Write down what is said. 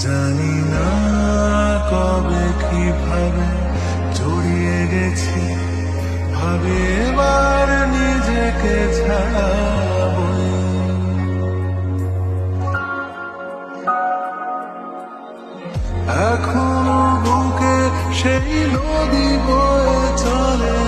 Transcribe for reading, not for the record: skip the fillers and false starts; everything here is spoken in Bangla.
জানি না কবে কিভাবে জড়িয়ে গেছি, ভাবে এবার নিজেকে ছাড়াবই। এখনো বুকে সেই নদী বয়ে চলে